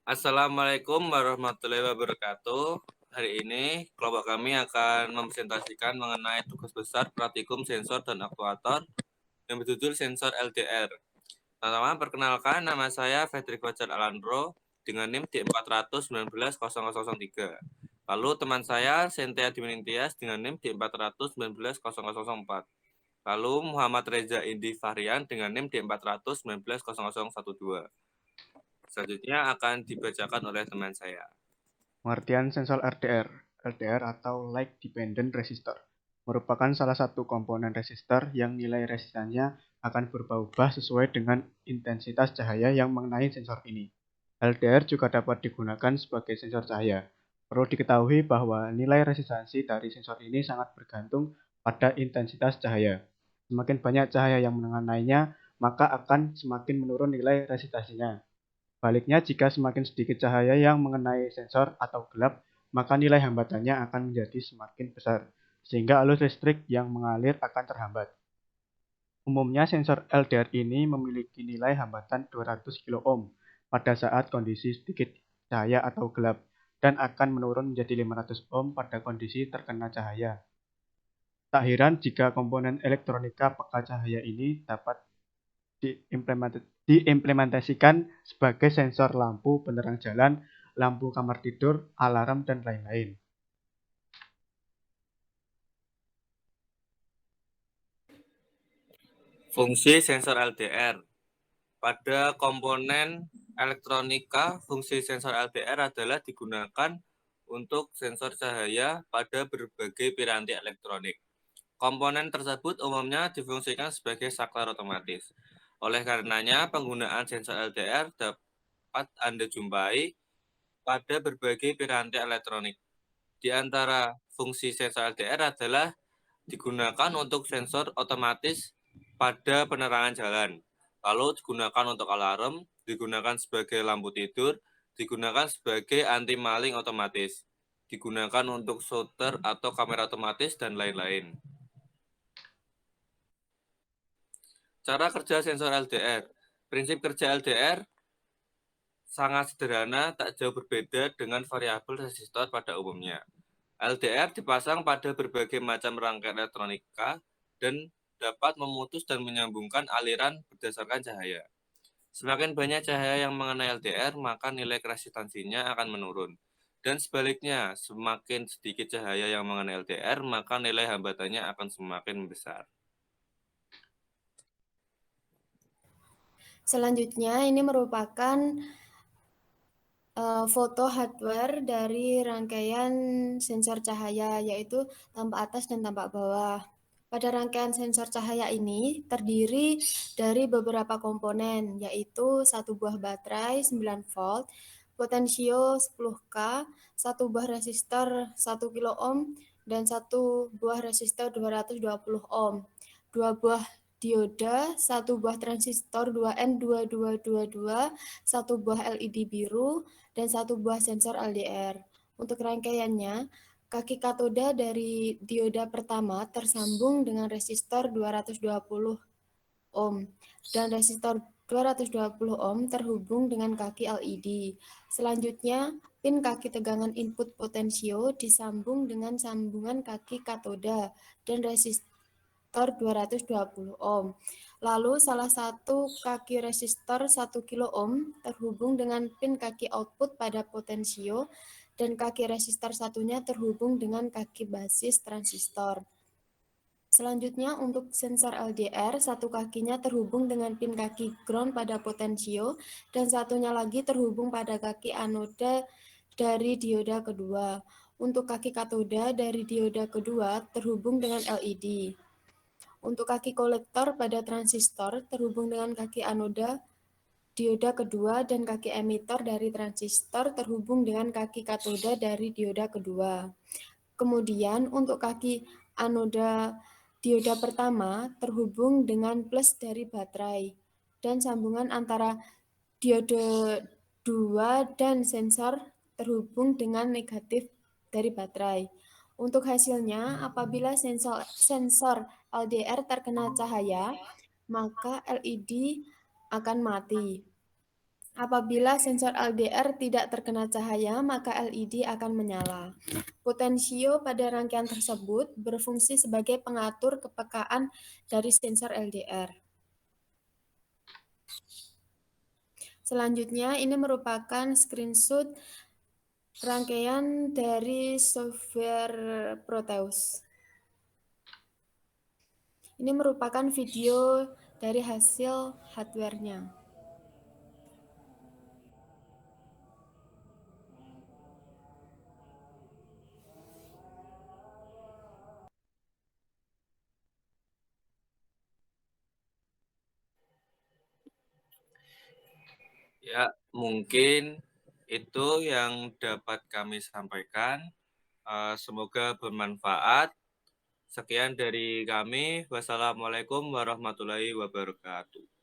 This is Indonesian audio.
Assalamualaikum warahmatullahi wabarakatuh. Hari ini kelompok kami akan mempresentasikan mengenai tugas besar praktikum sensor dan aktuator yang berjudul sensor LDR. Pertama, perkenalkan nama saya Fedrik Fajar Alandro dengan NIM D4190003. Lalu teman saya Sentia Dimintias dengan NIM D4190004. Lalu Muhammad Reza Indi Fahrian dengan NIM D4190012. Selanjutnya akan dibacakan oleh teman saya. Pengertian sensor LDR. LDR atau Light Dependent Resistor merupakan salah satu komponen resistor yang nilai resistannya akan berubah-ubah sesuai dengan intensitas cahaya yang mengenai sensor ini. LDR juga dapat digunakan sebagai sensor cahaya. Perlu diketahui bahwa nilai resistansi dari sensor ini sangat bergantung pada intensitas cahaya. Semakin banyak cahaya yang mengenainya, maka akan semakin menurun nilai resistansinya. Baliknya, jika semakin sedikit cahaya yang mengenai sensor atau gelap, maka nilai hambatannya akan menjadi semakin besar, sehingga arus listrik yang mengalir akan terhambat. Umumnya sensor LDR ini memiliki nilai hambatan 200 kilo ohm pada saat kondisi sedikit cahaya atau gelap, dan akan menurun menjadi 500 ohm pada kondisi terkena cahaya. Tak heran jika komponen elektronika peka cahaya ini dapat diimplementasikan sebagai sensor lampu penerang jalan, lampu kamar tidur, alarm, dan lain-lain. Fungsi sensor LDR. Pada komponen elektronika, fungsi sensor LDR adalah digunakan untuk sensor cahaya pada berbagai piranti elektronik. Komponen tersebut umumnya difungsikan sebagai saklar otomatis. Oleh karenanya, penggunaan sensor LDR dapat Anda jumpai pada berbagai piranti elektronik. Di antara fungsi sensor LDR adalah digunakan untuk sensor otomatis pada penerangan jalan. Lalu digunakan untuk alarm, digunakan sebagai lampu tidur, digunakan sebagai anti maling otomatis, digunakan untuk shooter atau kamera otomatis, dan lain-lain. Cara kerja sensor LDR. Prinsip kerja LDR sangat sederhana, tak jauh berbeda dengan variabel resistor pada umumnya. LDR dipasang pada berbagai macam rangkaian elektronika dan dapat memutus dan menyambungkan aliran berdasarkan cahaya. Semakin banyak cahaya yang mengenai LDR, maka nilai resistansinya akan menurun. Dan sebaliknya, semakin sedikit cahaya yang mengenai LDR, maka nilai hambatannya akan semakin besar. Selanjutnya, ini merupakan foto hardware dari rangkaian sensor cahaya, yaitu tampak atas dan tampak bawah. Pada rangkaian sensor cahaya ini terdiri dari beberapa komponen, yaitu satu buah baterai 9 volt, potensio 10K, satu buah resistor 1 kilo ohm, dan satu buah resistor 220 ohm, dua buah dioda, satu buah transistor 2N2222, satu buah LED biru, dan satu buah sensor LDR. Untuk rangkaiannya, kaki katoda dari dioda pertama tersambung dengan resistor 220 ohm dan resistor 220 ohm terhubung dengan kaki LED. Selanjutnya, pin kaki tegangan input potensio disambung dengan sambungan kaki katoda dan resistor 220 ohm. Lalu salah satu kaki resistor 1 kilo ohm terhubung dengan pin kaki output pada potensio dan kaki resistor satunya terhubung dengan kaki basis transistor. Selanjutnya untuk sensor LDR, satu kakinya terhubung dengan pin kaki ground pada potensio dan satunya lagi terhubung pada kaki anoda dari dioda kedua. Untuk kaki katoda dari dioda kedua terhubung dengan LED. Untuk kaki kolektor pada transistor terhubung dengan kaki anoda dioda kedua dan kaki emitor dari transistor terhubung dengan kaki katoda dari dioda kedua. Kemudian untuk kaki anoda dioda pertama terhubung dengan plus dari baterai dan sambungan antara diode 2 dan sensor terhubung dengan negatif dari baterai. Untuk hasilnya, apabila sensor LDR terkena cahaya, maka LED akan mati. Apabila sensor LDR tidak terkena cahaya, maka LED akan menyala. Potensio pada rangkaian tersebut berfungsi sebagai pengatur kepekaan dari sensor LDR. Selanjutnya, ini merupakan screenshot rangkaian dari software Proteus. Ini merupakan video dari hasil hardware-nya. Ya, mungkin itu yang dapat kami sampaikan. Semoga bermanfaat. Sekian dari kami. Wassalamualaikum warahmatullahi wabarakatuh.